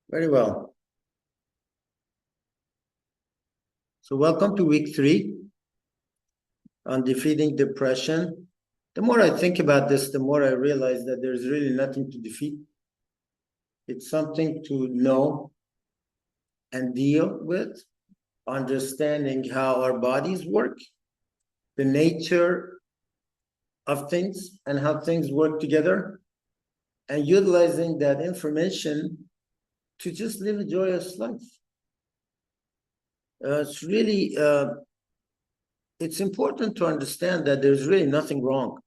Very well. So welcome to week 3 on defeating depression. The more I think about this, the more I realize that there's really nothing to defeat. It's something to know and deal with, understanding how our bodies work, the nature of things and how things work together, and utilizing that information to just live a joyous life. It's really, it's important to understand that there's really nothing wrong.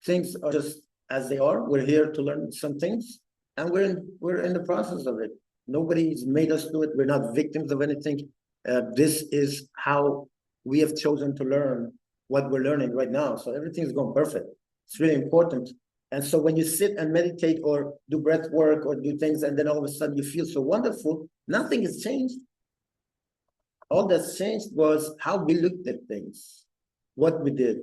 Things are just as they are. We're here to learn some things, and we're in the process of it. Nobody's made us do it. We're not victims of anything. This is how we have chosen to learn what we're learning right now. So everything's going perfect. It's really important. And so when you sit and meditate or do breath work or do things, and then all of a sudden you feel so wonderful, nothing has changed. All that's changed was how we looked at things, what we did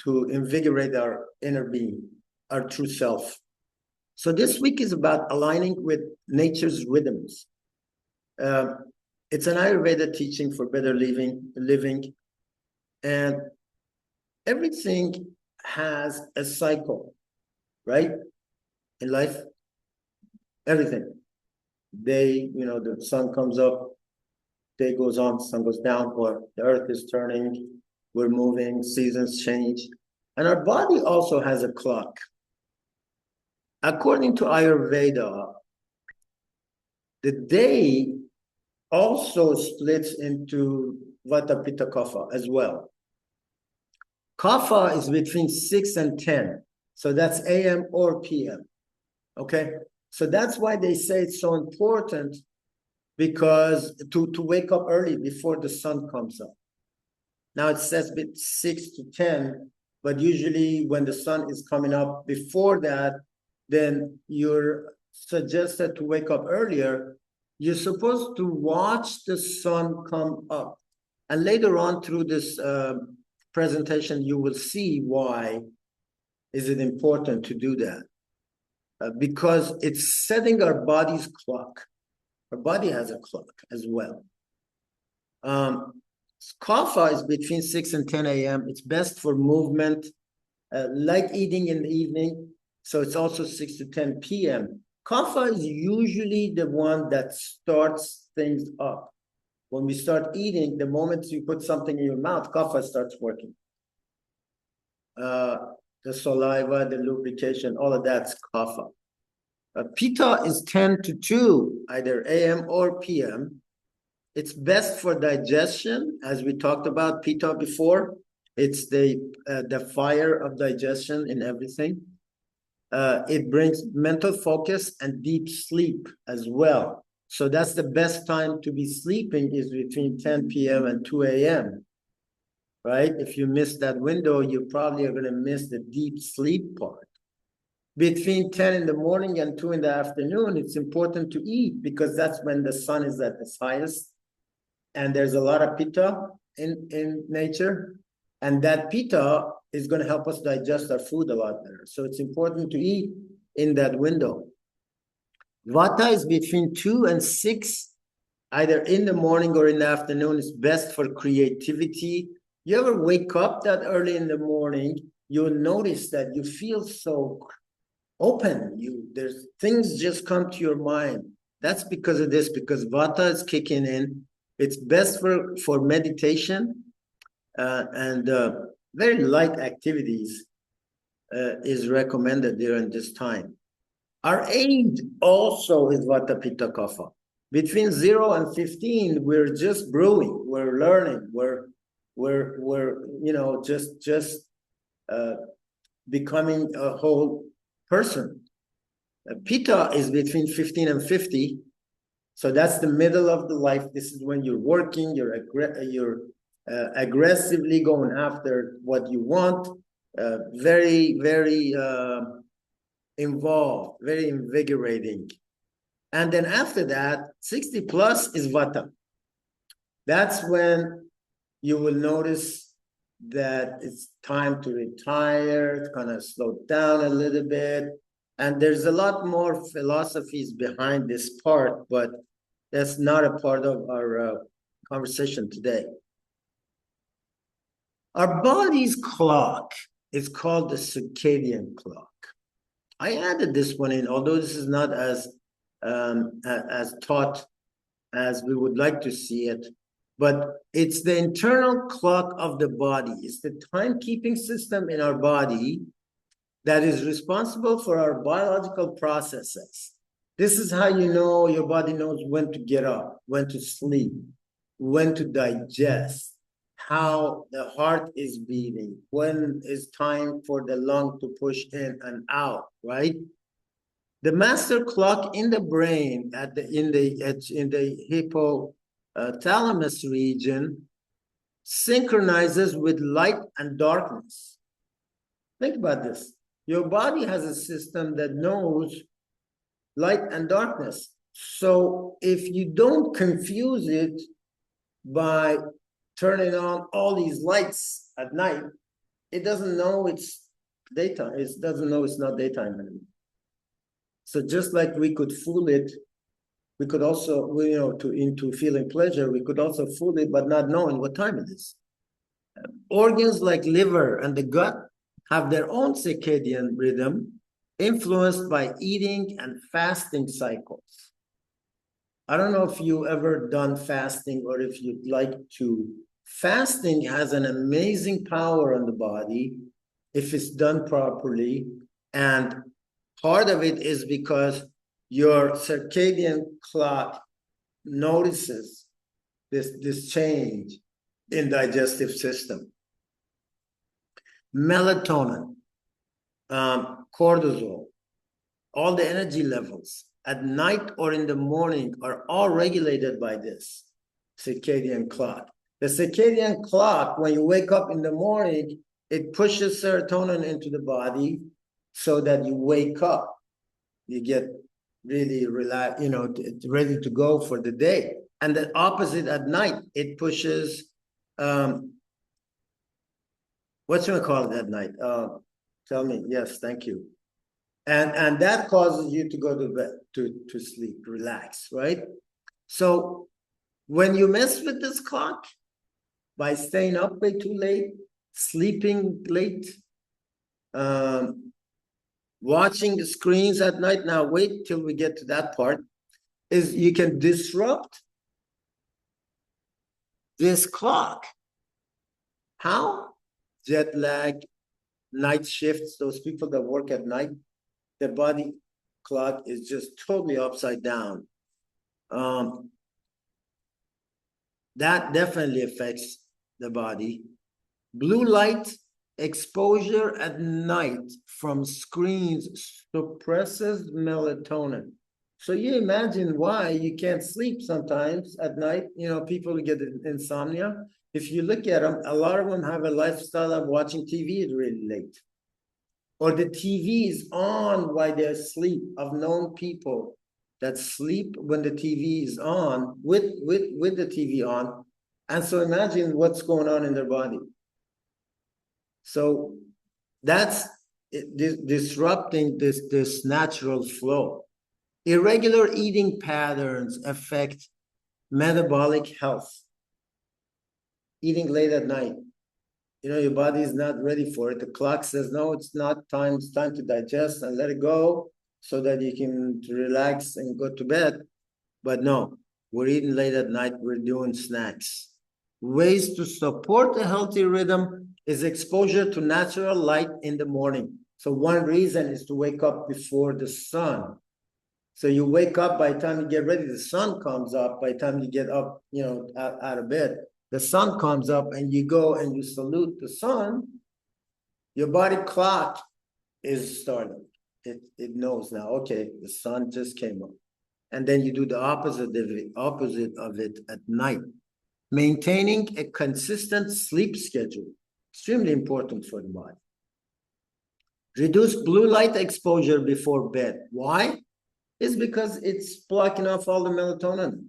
to invigorate our inner being, our true self. So this week is about aligning with nature's rhythms. It's an Ayurveda teaching for better living, and everything has a cycle, right? In life, everything. Day, the sun comes up, day goes on, sun goes down, or the earth is turning, we're moving, seasons change. And our body also has a clock. According to Ayurveda, the day also splits into Vata, Pitta, Kapha as well. Kapha is between 6 and 10. So that's AM or PM. Okay? So that's why they say it's so important, because to wake up early before the sun comes up. Now it says 6 to 10, but usually when the sun is coming up before that, then you're suggested to wake up earlier. You're supposed to watch the sun come up. And later on through this presentation, you will see why is it important to do that. Because it's setting our body's clock. Our body has a clock as well. Kapha is between 6 and 10 a.m. It's best for movement, light eating in the evening. So it's also 6 to 10 p.m. Kapha is usually the one that starts things up. When we start eating, the moment you put something in your mouth, kapha starts working. The saliva, the lubrication, all of that's kapha. Pitta is 10 to 2, either AM or PM. It's best for digestion, as we talked about Pitta before. It's the fire of digestion in everything. It brings mental focus and deep sleep as well. So that's the best time to be sleeping, is between 10 p.m. and 2 a.m., right? If you miss that window, you probably are going to miss the deep sleep part. Between 10 in the morning and 2 in the afternoon, it's important to eat, because that's when the sun is at its highest. And there's a lot of pitta in nature. And that pitta is going to help us digest our food a lot better. So it's important to eat in that window. Vata is between 2 and 6, either in the morning or in the afternoon. It's best for creativity. You ever wake up that early in the morning, you'll notice that you feel so open. There's things just come to your mind. That's because of this, because Vata is kicking in. It's best for meditation and very light activities is recommended during this time. Our age also is Vata, Pitta, Kapha. Between 0 and 15, we're just brewing. We're learning. We're just becoming a whole person. Pitta is between 15 and 50. So that's the middle of the life. This is when you're working, you're aggressively going after what you want, very, very involved, very invigorating. And then after that, 60 plus is Vata. That's when you will notice that it's time to retire, to kind of slow down a little bit. And there's a lot more philosophies behind this part, but that's not a part of our conversation today. Our body's clock is called the circadian clock. I added this one in, although this is not as taught as we would like to see it, but it's the internal clock of the body. It's the timekeeping system in our body that is responsible for our biological processes. This is how you know your body knows when to get up, when to sleep, when to digest, how the heart is beating, when it's time for the lung to push in and out, right? The master clock in the brain in the hypothalamus region synchronizes with light and darkness. Think about this. Your body has a system that knows light and darkness. So if you don't confuse it by turning on all these lights at night, it doesn't know it's daytime. It doesn't know it's not daytime anymore. So just like we could fool it, we could also, into feeling pleasure, we could also fool it, but not knowing what time it is. Organs like liver and the gut have their own circadian rhythm influenced by eating and fasting cycles. I don't know if you ever done fasting or if you'd like to. Fasting has an amazing power on the body if it's done properly. And part of it is because your circadian clock notices this change in digestive system. Melatonin, cortisol, all the energy levels at night or in the morning are all regulated by this circadian clock. The circadian clock, when you wake up in the morning, it pushes serotonin into the body so that you wake up. You get really relaxed, ready to go for the day. And the opposite at night, it pushes, what's going to call it at night? Tell me. Yes, thank you. And that causes you to go to bed, to sleep, relax, right? So when you mess with this clock by staying up way too late, sleeping late, watching the screens at night, now wait till we get to that part, is you can disrupt this clock. How? Jet lag, night shifts, those people that work at night, their body clock is just totally upside down. That definitely affects the body. Blue light exposure at night from screens suppresses melatonin. So you imagine why you can't sleep sometimes at night. People get insomnia. If you look at them, a lot of them have a lifestyle of watching TV really late. Or the TV is on while they're asleep. I've known people that sleep when the TV is on, with the TV on. And so imagine what's going on in their body. So that's disrupting this natural flow. Irregular eating patterns affect metabolic health. Eating late at night. Your body is not ready for it. The clock says, no, it's not time. It's time to digest and let it go so that you can relax and go to bed. But no, we're eating late at night. We're doing snacks. Ways to support a healthy rhythm is exposure to natural light in the morning. So one reason is to wake up before the sun. So you wake up, by the time you get ready, the sun comes up. By the time you get up, out of bed, the sun comes up and you go and you salute the sun, your body clock is starting. It knows now, okay, the sun just came up. And then you do the opposite of it at night. Maintaining a consistent sleep schedule, extremely important for the body. Reduce blue light exposure before bed. Why? It's because it's blocking off all the melatonin,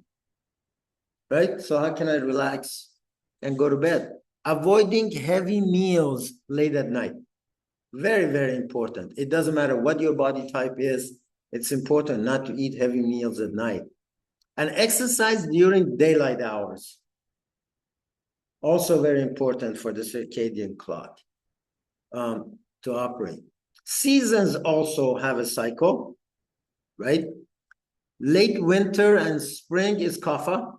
right? So how can I relax and go to bed? Avoiding heavy meals late at night. Very, very important. It doesn't matter what your body type is. It's important not to eat heavy meals at night. And exercise during daylight hours. Also very important for the circadian clock to operate. Seasons also have a cycle, right? Late winter and spring is kapha.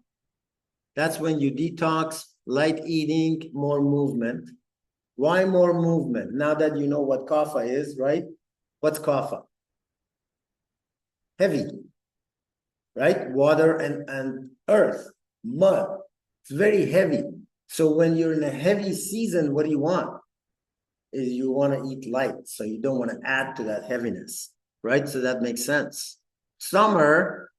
That's when you detox, light eating, more movement. Why more movement? Now that you know what kapha is, right? What's kapha? Heavy, right? Water and earth, mud. It's very heavy. So when you're in a heavy season, what do you want? Is you want to eat light. So you don't want to add to that heaviness, right? So that makes sense. Summer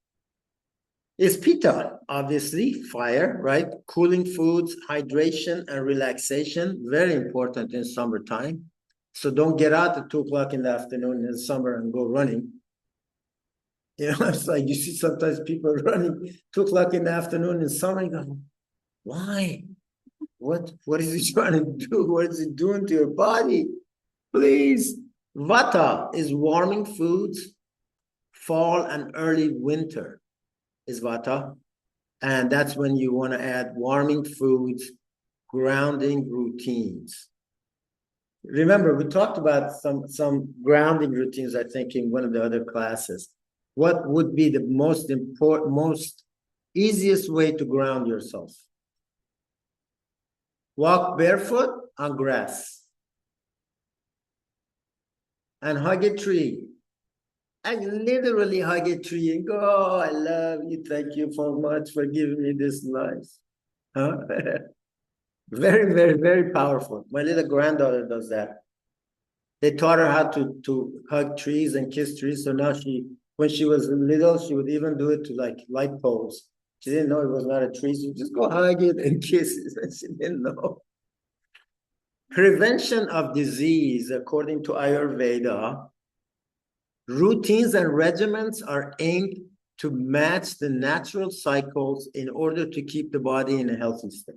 is pitta, obviously, fire, right? Cooling foods, hydration, and relaxation, very important in summertime. So don't get out at 2 o'clock in the afternoon in the summer and go running. You know, it's like you see sometimes people running 2 o'clock in the afternoon in summer, you go, why? What is he trying to do? What is it doing to your body? Please. Vata is warming foods, fall and early winter is Vata. And that's when you want to add warming foods, grounding routines. Remember, we talked about some grounding routines, I think, in one of the other classes. What would be the most important, most easiest way to ground yourself? Walk barefoot on grass and hug a tree. And literally hug a tree and go, oh, I love you. Thank you so much for giving me this life. Huh? Very, very, very powerful. My little granddaughter does that. They taught her how to hug trees and kiss trees. So now when she was little, she would even do it to like light poles. She didn't know it was not a tree. So just go hug it and kiss it. And she didn't know. Prevention of disease, according to Ayurveda, routines and regimens are aimed to match the natural cycles in order to keep the body in a healthy state.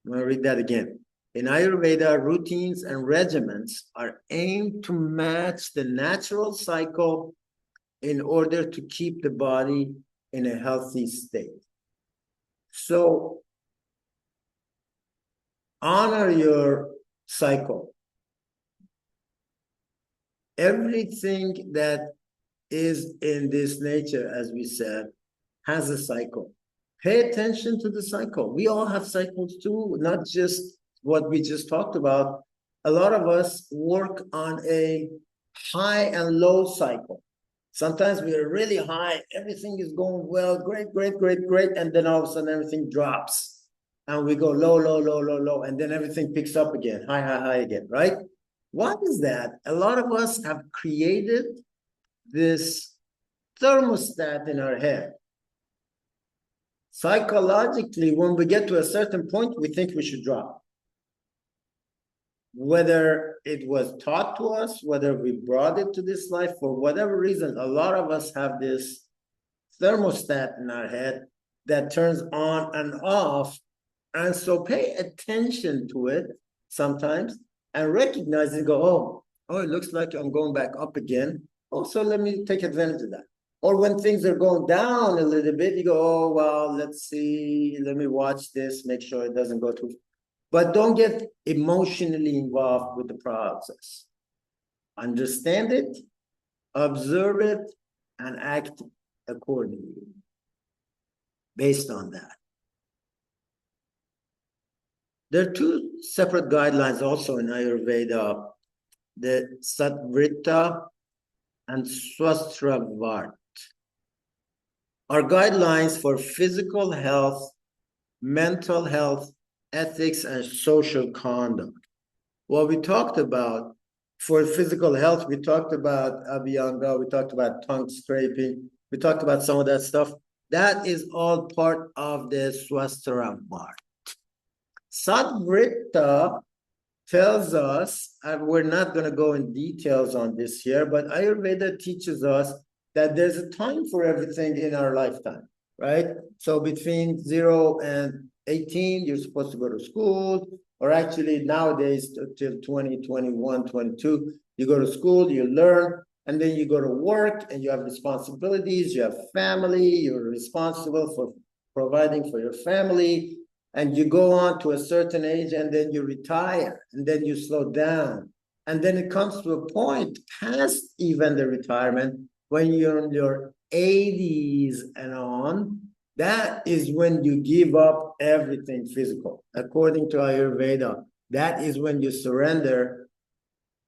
I'm going to read that again. In Ayurveda, routines and regimens are aimed to match the natural cycle in order to keep the body in a healthy state. So, honor your cycle. Everything that is in this nature, as we said, has a cycle. Pay attention to the cycle. We all have cycles too, not just what we just talked about. A lot of us work on a high and low cycle. Sometimes we are really high, everything is going well, great, great, great, great, and then all of a sudden everything drops. And we go low, low, low, low, low, and then everything picks up again, high, high, high again, right? What is that? A lot of us have created this thermostat in our head. Psychologically, when we get to a certain point, we think we should drop. Whether it was taught to us, whether we brought it to this life, for whatever reason, a lot of us have this thermostat in our head that turns on and off. And so pay attention to it sometimes and recognize it and go, oh, it looks like I'm going back up again. Also, let me take advantage of that. Or when things are going down a little bit, you go, oh, well, let's see, let me watch this, make sure it doesn't go too. But don't get emotionally involved with the process. Understand it, observe it, and act accordingly based on that. There are two separate guidelines also in Ayurveda, the Sattvrita and Swasthravart are guidelines for physical health, mental health, ethics, and social conduct. What we talked about for physical health, we talked about Abhyanga, we talked about tongue scraping, we talked about some of that stuff. That is all part of the Swasthravart. Sattvrita tells us, and we're not going to go in details on this here, but Ayurveda teaches us that there's a time for everything in our lifetime. right? So between 0 and 18, you're supposed to go to school, or actually nowadays till 20, 21, 22, you go to school, you learn, and then you go to work and you have responsibilities, you have family, you're responsible for providing for your family, and you go on to a certain age and then you retire, and then you slow down. And then it comes to a point past even the retirement when you're in your 80s and on. That is when you give up everything physical. According to Ayurveda, that is when you surrender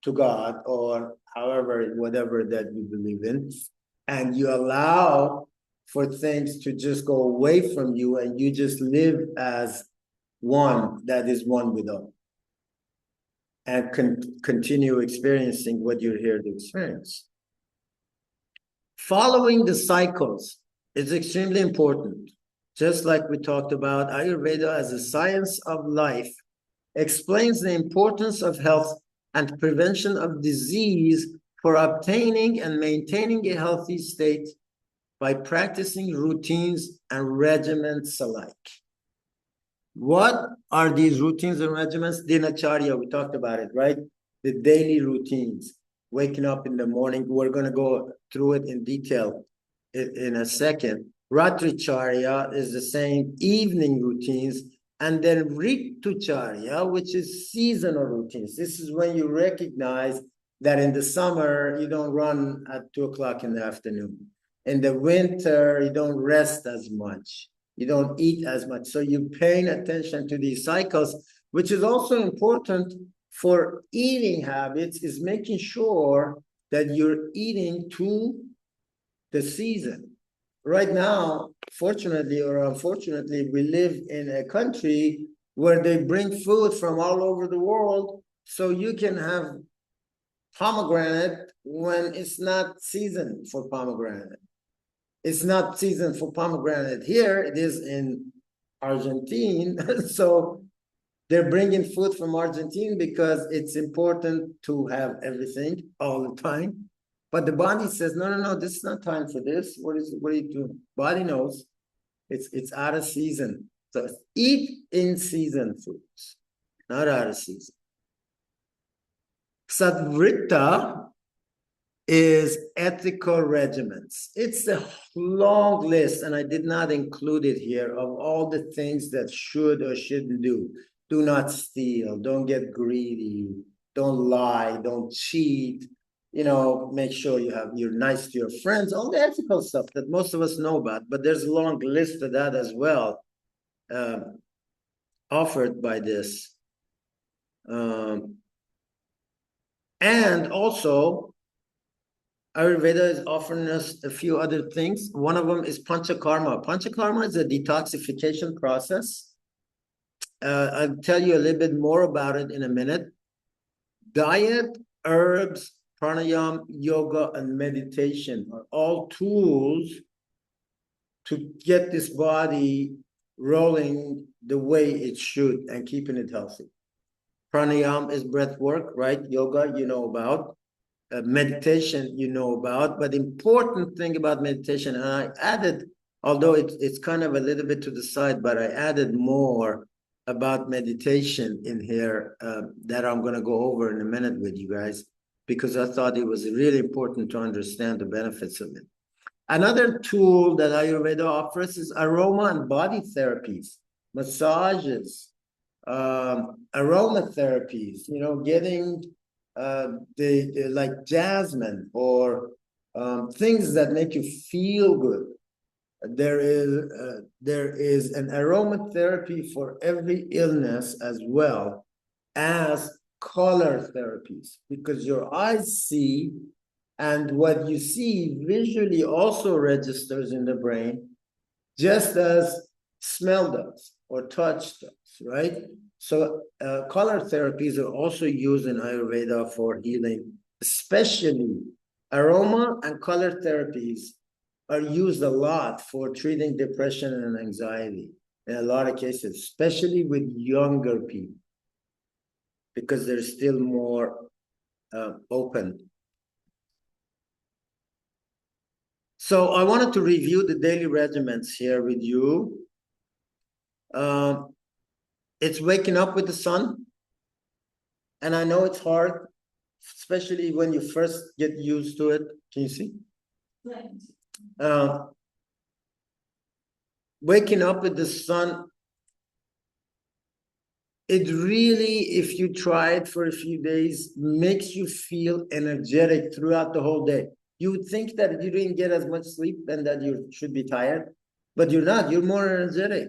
to God or however, whatever that you believe in, and you allow for things to just go away from you and you just live as one that is one with all and continue experiencing what you're here to experience. Following the cycles is extremely important. Just like we talked about, Ayurveda as a science of life explains the importance of health and prevention of disease for obtaining and maintaining a healthy state by practicing routines and regimens alike. What are these routines and regimens? Dinacharya, we talked about it, right? The daily routines, waking up in the morning. We're going to go through it in detail in a second. Ratricharya is the same, evening routines. And then Ritucharya, which is seasonal routines. This is when you recognize that in the summer, you don't run at 2 o'clock in the afternoon. In the winter, you don't rest as much. You don't eat as much. So you're paying attention to these cycles, which is also important for eating habits, is making sure that you're eating to the season. Right now, fortunately or unfortunately, we live in a country where they bring food from all over the world, so you can have pomegranate when it's not season for pomegranate. It's not season for pomegranate here. It is in Argentina. So they're bringing food from Argentina because it's important to have everything all the time. But the body says, no, this is not time for this. What are you doing? Body knows it's out of season. So eat in season foods, not out of season. Sadvrita is ethical regimens. It's a long list, and I did not include it here, of all the things that should or shouldn't do. Do not steal, don't get greedy, don't lie, don't cheat, make sure you're nice to your friends, all the ethical stuff that most of us know about, but there's a long list of that as well, offered by this. And also, Ayurveda is offering us a few other things. One of them is panchakarma. Panchakarma is a detoxification process. I'll tell you a little bit more about it in a minute. Diet, herbs, pranayama, yoga, and meditation are all tools to get this body rolling the way it should and keeping it healthy. Pranayama is breath work, right? Yoga, you know about. Meditation, you know about. But the important thing about meditation, and I added, although it's kind of a little bit to the side, but I added more about meditation in here that I'm going to go over in a minute with you guys, because I thought it was really important to understand the benefits of it. Another tool that Ayurveda offers is aroma and body therapies, massages, aromatherapies, getting the like jasmine or things that make you feel good. There is an aromatherapy for every illness, as well as color therapies, because your eyes see, and what you see visually also registers in the brain, just as smell does or touch does, right? So color therapies are also used in Ayurveda for healing, especially aroma and color therapies are used a lot for treating depression and anxiety in a lot of cases, especially with younger people, because they're still more open. So I wanted to review the daily regimens here with you. It's waking up with the sun. And I know it's hard, especially when you first get used to it. Can you see? Waking up with the sun, it really, if you try it for a few days, makes you feel energetic throughout the whole day. You would think that you didn't get as much sleep and that you should be tired, but you're not. You're more energetic.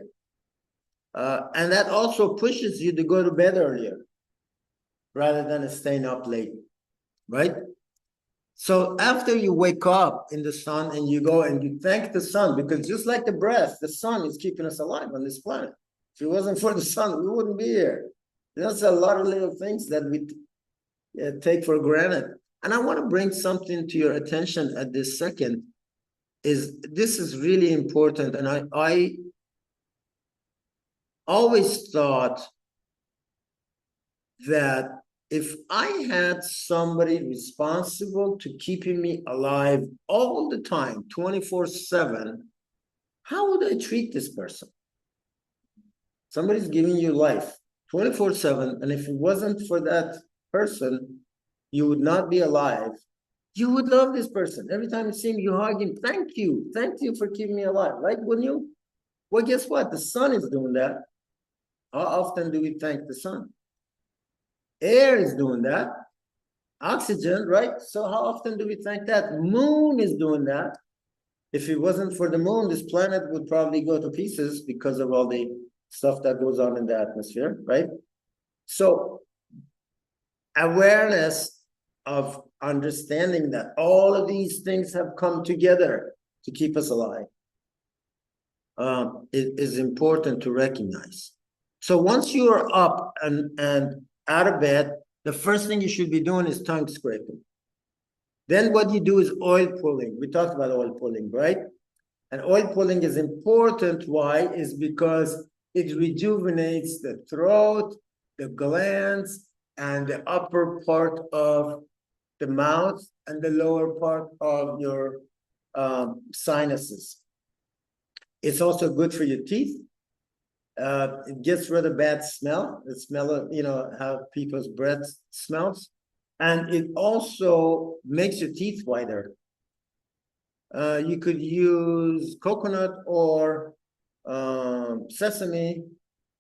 And that also pushes you to go to bed earlier rather than staying up late, right? So after you wake up in the sun and you go and you thank the sun, because just like the breath, the sun is keeping us alive on this planet. If it wasn't for the sun, we wouldn't be here. There's a lot of little things that we take for granted. And I want to bring something to your attention at this second. This is really important. And I always thought that if I had somebody responsible to keeping me alive all the time, 24/7, how would I treat this person? Somebody's giving you life 24/7, and if it wasn't for that person, you would not be alive. You would love this person. Every time you see him, you hug him. Thank you for keeping me alive, right? Wouldn't you? Well, guess what? The sun is doing that. How often do we thank the sun? Air is doing that. Oxygen, right? So how often do we thank that? Moon is doing that. If it wasn't for the moon, this planet would probably go to pieces because of all the stuff that goes on in the atmosphere, right? So awareness of understanding that all of these things have come together to keep us alive is important to recognize. So once you are up and out of bed, the first thing you should be doing is tongue scraping. Then what you do is oil pulling. We talked about oil pulling, right? And oil pulling is important. Why? Is because it rejuvenates the throat, the glands, and the upper part of the mouth and the lower part of your sinuses. It's also good for your teeth. It gets rid of bad smell, the smell of, how people's breath smells. And it also makes your teeth whiter. You could use coconut or sesame,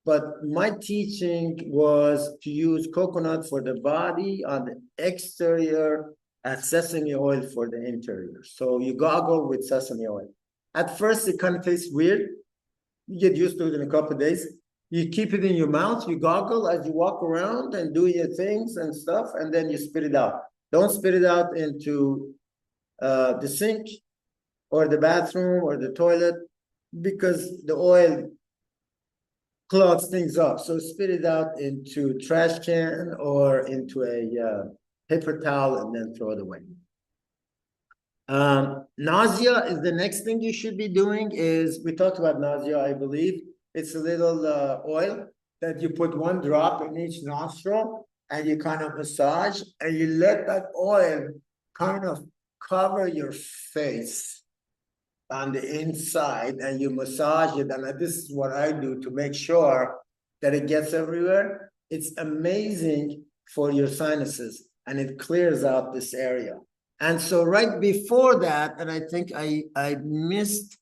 but my teaching was to use coconut for the body on the exterior and sesame oil for the interior. So you gargle with sesame oil. At first, it kind of tastes weird. You get used to it in a couple of days. You keep it in your mouth, you gargle as you walk around and do your things and stuff, and then you spit it out. Don't spit it out into the sink or the bathroom or the toilet because the oil clogs things up. So spit it out into trash can or into a paper towel and then throw it away. Nausea is the next thing you should be doing. We talked about nausea, I believe. It's a little oil that you put one drop in each nostril and you kind of massage and you let that oil kind of cover your face on the inside and you massage it. And this is what I do to make sure that it gets everywhere. It's amazing for your sinuses and it clears out this area. And so right before that, and I think I missed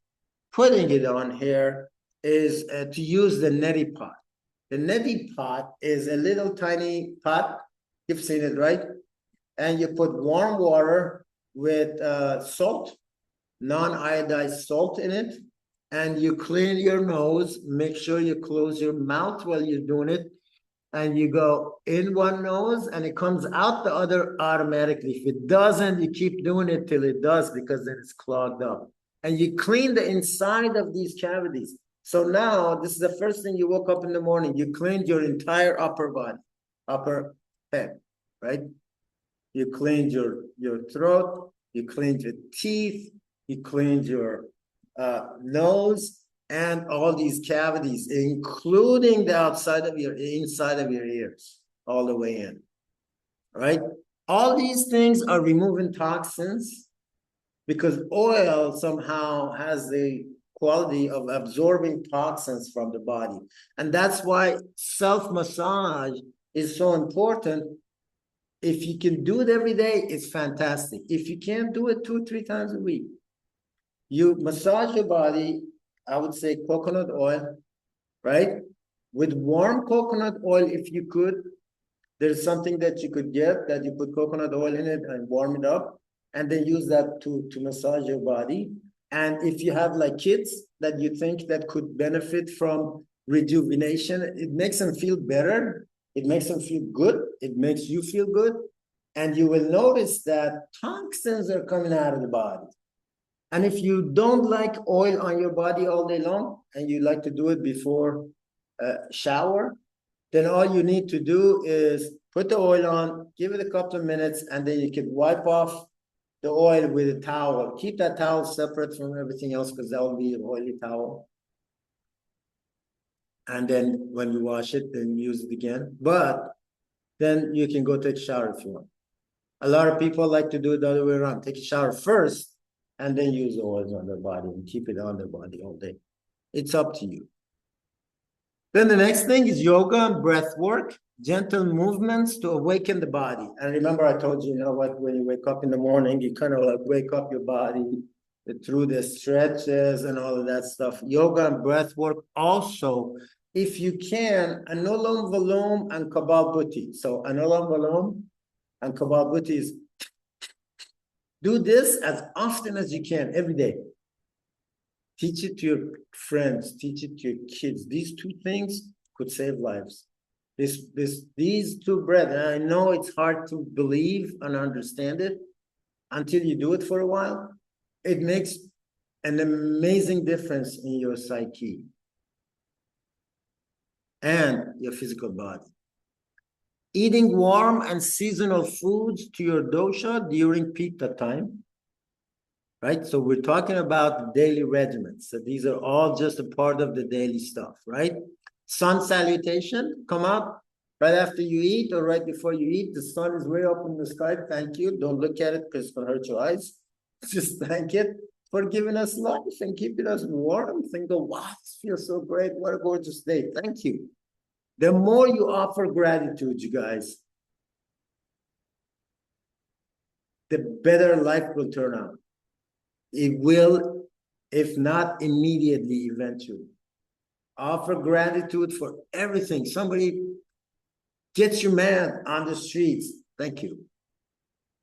putting it on here, is to use the neti pot. The neti pot is a little tiny pot. You've seen it, right? And you put warm water with salt, non-iodized salt in it, and you clean your nose. Make sure you close your mouth while you're doing it. And you go in one nose and it comes out the other automatically. If it doesn't, you keep doing it till it does because then it's clogged up. And you clean the inside of these cavities. So now this is the first thing you woke up in the morning. You cleaned your entire upper body, upper head, right? You cleaned your throat, you cleaned your teeth, you cleaned your nose, and all these cavities, including the inside of your ears, all the way in, right? All these things are removing toxins because oil somehow has the quality of absorbing toxins from the body. And that's why self-massage is so important. If you can do it every day, it's fantastic. If you can't do it 2-3 times a week, you massage your body, I would say coconut oil, right? With warm coconut oil, if you could, there's something that you could get that you put coconut oil in it and warm it up, and then use that to massage your body. And if you have like kids that you think that could benefit from rejuvenation, it makes them feel better. It makes them feel good. It makes you feel good. And you will notice that toxins are coming out of the body. And if you don't like oil on your body all day long and you like to do it before shower, then all you need to do is put the oil on, give it a couple of minutes, and then you can wipe off the oil with a towel. Keep that towel separate from everything else because that will be an oily towel. And then when you wash it, then use it again. But then you can go take a shower if you want. A lot of people like to do it the other way around. Take a shower first and then use the oils on their body and keep it on their body all day. It's up to you. Then the next thing is yoga and breath work, gentle movements to awaken the body. And remember, I told you, you know what, when you wake up in the morning, you kind of like wake up your body through the stretches and all of that stuff. Yoga and breath work also, if you can, Anulam Vilom and Kabal Bhuti. So Anulam Vilom and Kabal Bhuti is do this as often as you can every day. Teach it to your friends, teach it to your kids. These two things could save lives. These two breaths, and I know it's hard to believe and understand it until you do it for a while. It makes an amazing difference in your psyche and your physical body. Eating warm and seasonal foods to your dosha during pitta time. Right? So we're talking about daily regimens. So these are all just a part of the daily stuff, right? Sun salutation, come up right after you eat or right before you eat. The sun is way up in the sky. Thank you. Don't look at it because it's going to hurt your eyes. Just thank it for giving us life and keeping us warm. Think, oh, wow, this feels so great. What a gorgeous day. Thank you. The more you offer gratitude, you guys, the better life will turn out. It will, if not immediately, eventually. Offer gratitude for everything. Somebody gets you mad on the streets. Thank you.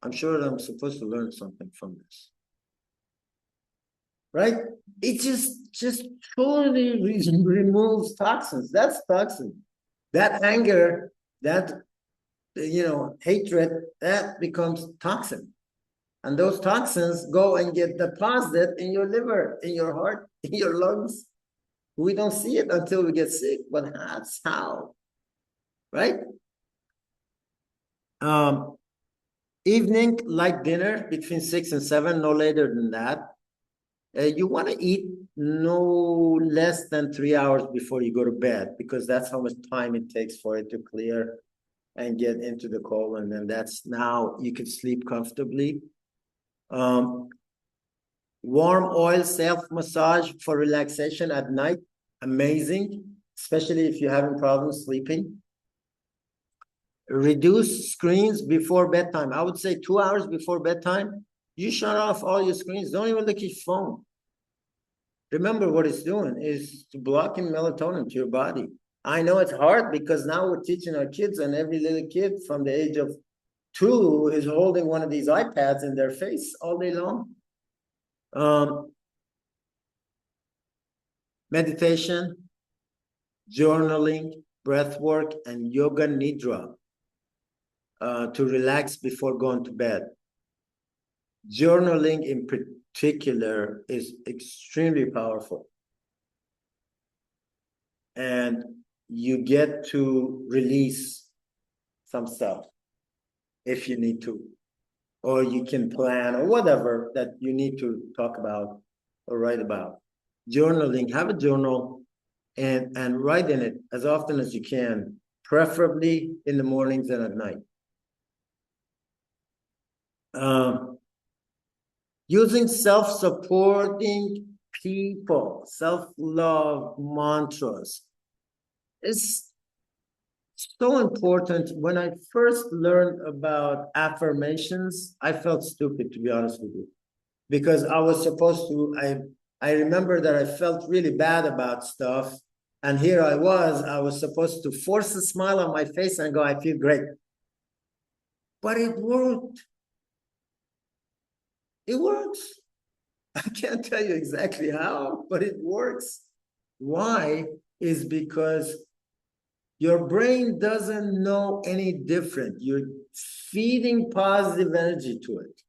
I'm sure I'm supposed to learn something from this. Right? It just totally removes toxins. That's toxin. That anger, that hatred, that becomes toxin. And those toxins go and get deposited in your liver, in your heart, in your lungs. We don't see it until we get sick, but that's how, right? Evening, light dinner between 6 and 7, no later than that. You want to eat no less than 3 hours before you go to bed, because that's how much time it takes for it to clear and get into the colon. And that's now you can sleep comfortably. Warm oil self-massage for relaxation at night, amazing, especially if you're having problems sleeping. Reduce screens before bedtime. I would say 2 hours before bedtime, you shut off all your screens. Don't even look at your phone. Remember, what it's doing is blocking melatonin to your body. I know it's hard because now we're teaching our kids, and every little kid from the age of 2 is holding one of these iPads in their face all day long. Meditation, journaling, breath work, and yoga nidra to relax before going to bed. Journaling in particular is extremely powerful. And you get to release some stuff if you need to, or you can plan or whatever that you need to talk about or write about. Journaling, have a journal and write in it as often as you can, preferably in the mornings and at night. Using self-supporting people, self-love mantras is so important. When I first learned about affirmations, I felt stupid, to be honest with you, because I was supposed to, I remember that I felt really bad about stuff. And here I was supposed to force a smile on my face and go, I feel great. But it worked. It works. I can't tell you exactly how, but it works. Why? Is because your brain doesn't know any different. You're feeding positive energy to it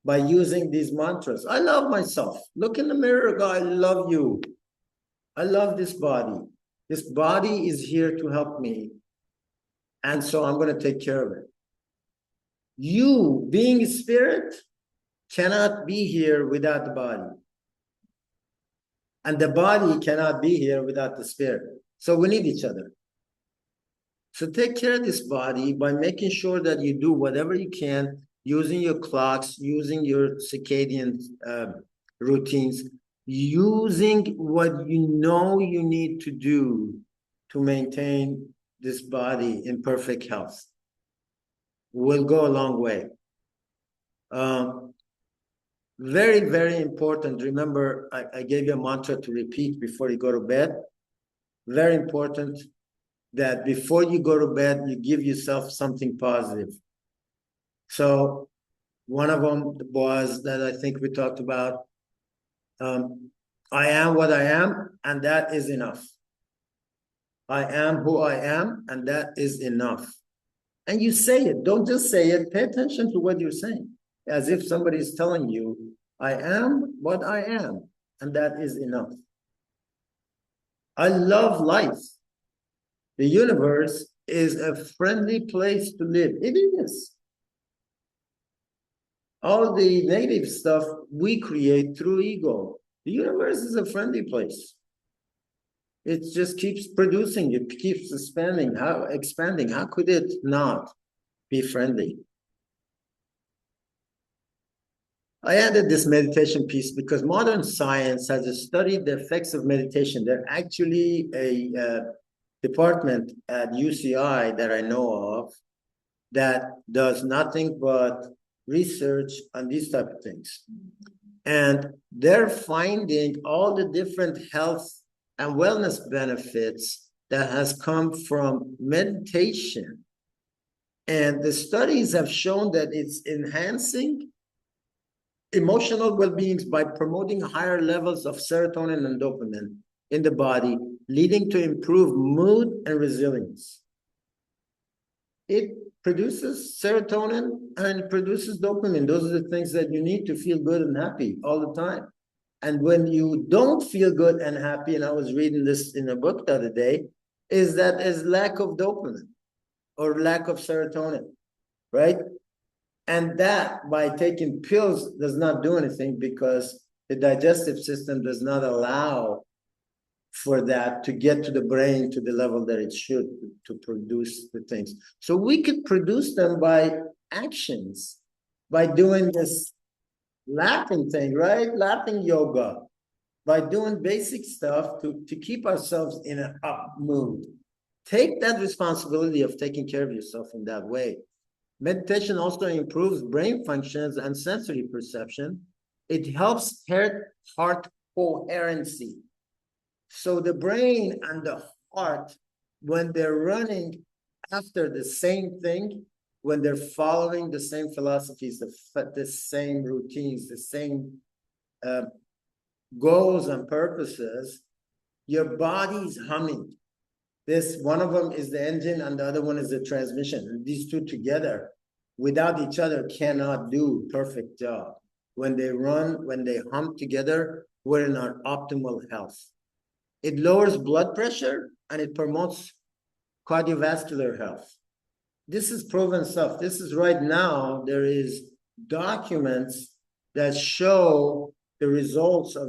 by using these mantras. I love myself. Look in the mirror, go, I love you. I love this body. This body is here to help me. And so I'm going to take care of it. You, being a spirit, cannot be here without the body. And the body cannot be here without the spirit. So we need each other. So take care of this body by making sure that you do whatever you can, using your clocks, using your circadian routines, using what you know you need to do to maintain this body in perfect health. Will go a long way. Very, very important. Remember, I gave you a mantra to repeat before you go to bed. Very important that before you go to bed, you give yourself something positive. So one of them was that I think we talked about, I am what I am, and that is enough. I am who I am, and that is enough. And you say it. Don't just say it. Pay attention to what you're saying, as if somebody is telling you, I am what I am, and that is enough. I love life. The universe is a friendly place to live. It is. All the negative stuff we create through ego. The universe is a friendly place. It just keeps producing. It keeps expanding. How could it not be friendly? I added this meditation piece because modern science has studied the effects of meditation. There's actually a department at UCI that I know of that does nothing but research on these type of things. And they're finding all the different health and wellness benefits that has come from meditation. And the studies have shown that it's enhancing emotional well-being by promoting higher levels of serotonin and dopamine in the body, leading to improved mood and resilience. It produces serotonin and it produces dopamine. Those are the things that you need to feel good and happy all the time. And when you don't feel good and happy, and I was reading this in a book the other day, is that is lack of dopamine or lack of serotonin, right? And that, by taking pills, does not do anything because the digestive system does not allow for that to get to the brain to the level that it should to produce the things. So we could produce them by actions, by doing this laughing thing, right? Laughing yoga, by doing basic stuff to keep ourselves in an up mood. Take that responsibility of taking care of yourself in that way. Meditation also improves brain functions and sensory perception. It helps heart coherency. So the brain and the heart, when they're running after the same thing, when they're following the same philosophies, the same routines, the same goals and purposes, your body's humming. This one of them is the engine and the other one is the transmission. And these two together, without each other, cannot do perfect job. When they run, when they hum together, we're in our optimal health. It lowers blood pressure and it promotes cardiovascular health. This is proven stuff. This is right now, there is documents that show the results of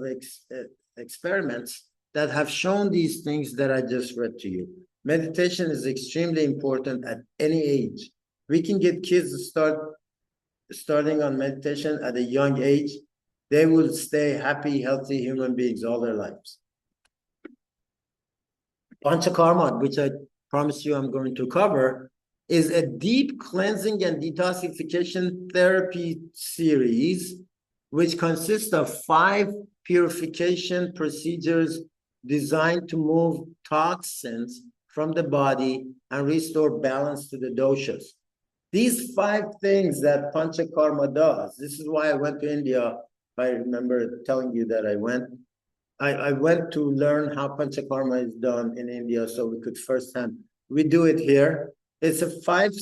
experiments that have shown these things that I just read to you. Meditation is extremely important at any age. We can get kids to start starting on meditation at a young age, they will stay happy, healthy human beings all their lives. Panchakarma, which I promise you I'm going to cover, is a deep cleansing and detoxification therapy series, which consists of 5 purification procedures designed to move toxins from the body and restore balance to the doshas. These 5 things that Panchakarma does, this is why I went to India. I remember telling you that I went to learn how Panchakarma is done in India so we could firsthand. We do it here. It's a 5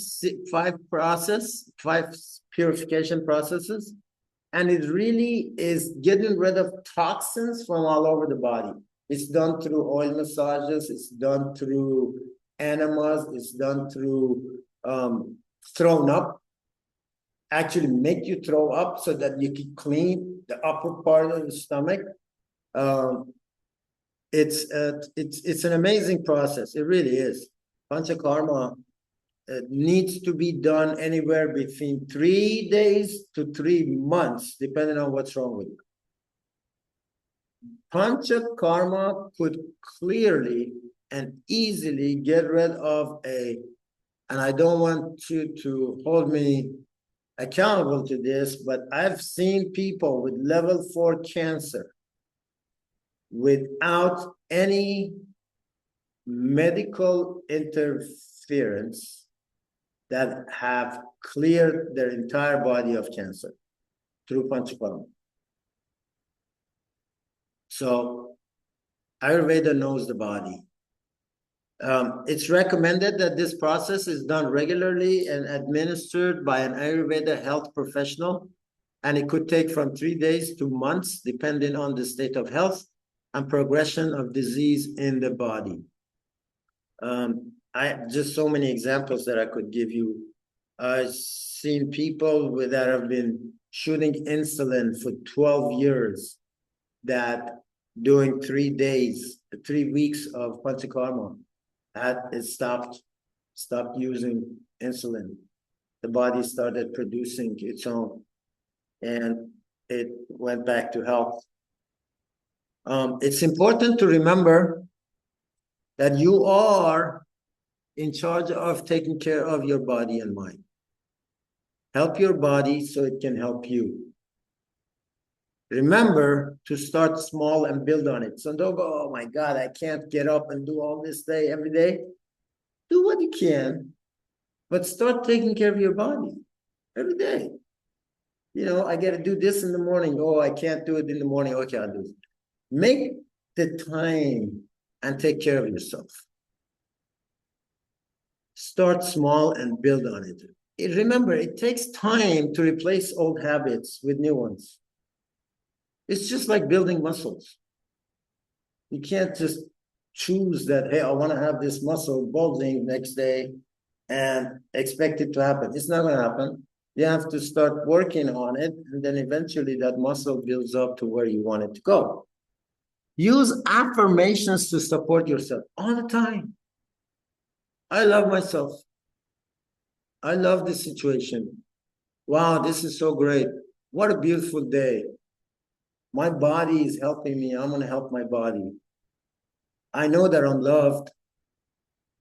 purification processes, and it really is getting rid of toxins from all over the body. It's done through oil massages, it's done through enemas, it's done through thrown up, actually make you throw up so that you can clean the upper part of the stomach. It's an amazing process. It really is. Panchakarma needs to be done anywhere between 3 days to 3 months, depending on what's wrong with you. Panchakarma could clearly and easily get rid of and I don't want you to hold me accountable to this, but I've seen people with level 4 cancer without any medical interference that have cleared their entire body of cancer through Panchakarma. So Ayurveda knows the body. It's recommended that this process is done regularly and administered by an Ayurveda health professional, and it could take from 3 days to months, depending on the state of health and progression of disease in the body. I have just so many examples that I could give you. I've seen people that have been shooting insulin for 12 years that doing 3 weeks of Panchakarma, it stopped using insulin. The body started producing its own, and it went back to health. It's important to remember that you are in charge of taking care of your body and mind. Help your body so it can help you. Remember to start small and build on it. So don't go, oh my God, I can't get up and do all this every day. Do what you can, but start taking care of your body every day. You know, I got to do this in the morning. Oh, I can't do it in the morning. Okay, I'll do it. Make the time and take care of yourself. Start small and build on it. Remember, it takes time to replace old habits with new ones. It's just like building muscles. You can't just choose that, hey, I want to have this muscle bulging next day and expect it to happen. It's not going to happen. You have to start working on it, and then eventually that muscle builds up to where you want it to go. Use affirmations to support yourself all the time. I love myself. I love this situation. Wow, this is so great. What a beautiful day. My body is helping me. I'm going to help my body. I know that I'm loved.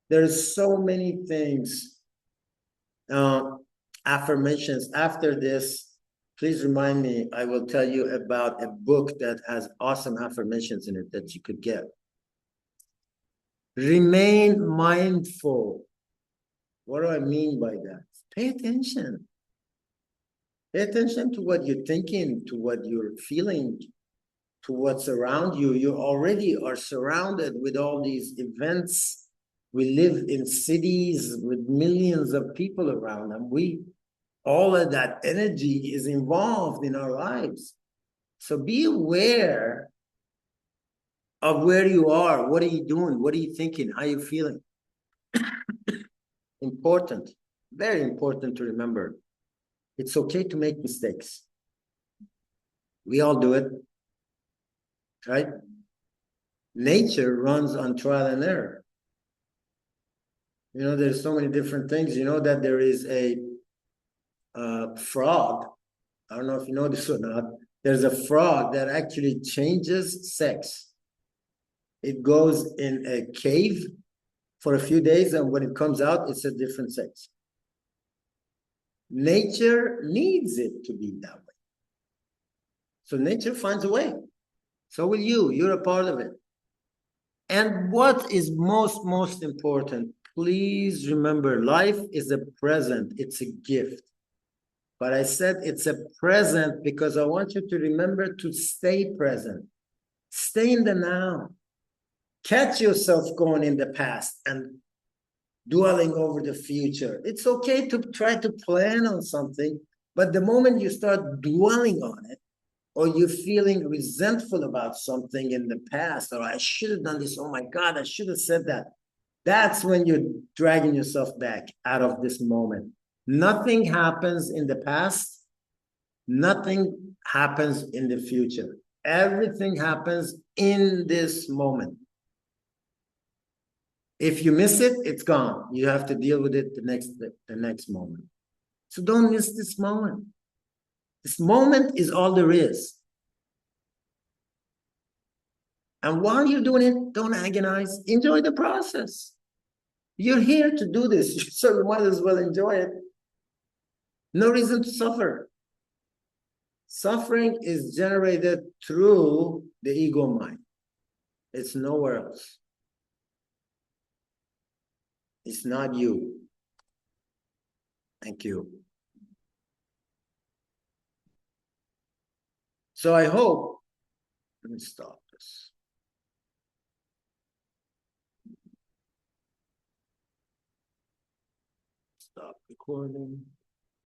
There's so many things. Affirmations. After this, please remind me. I will tell you about a book that has awesome affirmations in it that you could get. Remain mindful. What do I mean by that? Pay attention. Pay attention to what you're thinking, to what you're feeling, to what's around you. You already are surrounded with all these events. We live in cities with millions of people around them. All of that energy is involved in our lives. So be aware of where you are. What are you doing? What are you thinking? How are you feeling? Important, very important to remember. It's okay to make mistakes. We all do it, right? Nature runs on trial and error. You know, there's so many different things. You know that there is a frog. I don't know if you know this or not. There's a frog that actually changes sex. It goes in a cave for a few days, and when it comes out, it's a different sex. Nature needs it to be that way. So nature finds a way. So will you. You're a part of it. And what is most important, please remember, life is a present. It's a gift. But I said it's a present because I want you to remember to stay present. Stay in the now. Catch yourself going in the past and dwelling over the future. It's okay to try to plan on something, but the moment you start dwelling on it, or you're feeling resentful about something in the past, or I should have done this, oh my God, I should have said that. That's when you're dragging yourself back out of this moment. Nothing happens in the past. Nothing happens in the future. Everything happens in this moment. If you miss it, it's gone. You have to deal with it the next moment. So don't miss this moment. This moment is all there is. And while you're doing it, don't agonize. Enjoy the process. You're here to do this, so you might as well enjoy it. No reason to suffer. Suffering is generated through the ego mind. It's nowhere else. It's not you. Thank you. So I hope, let me stop this. Stop recording.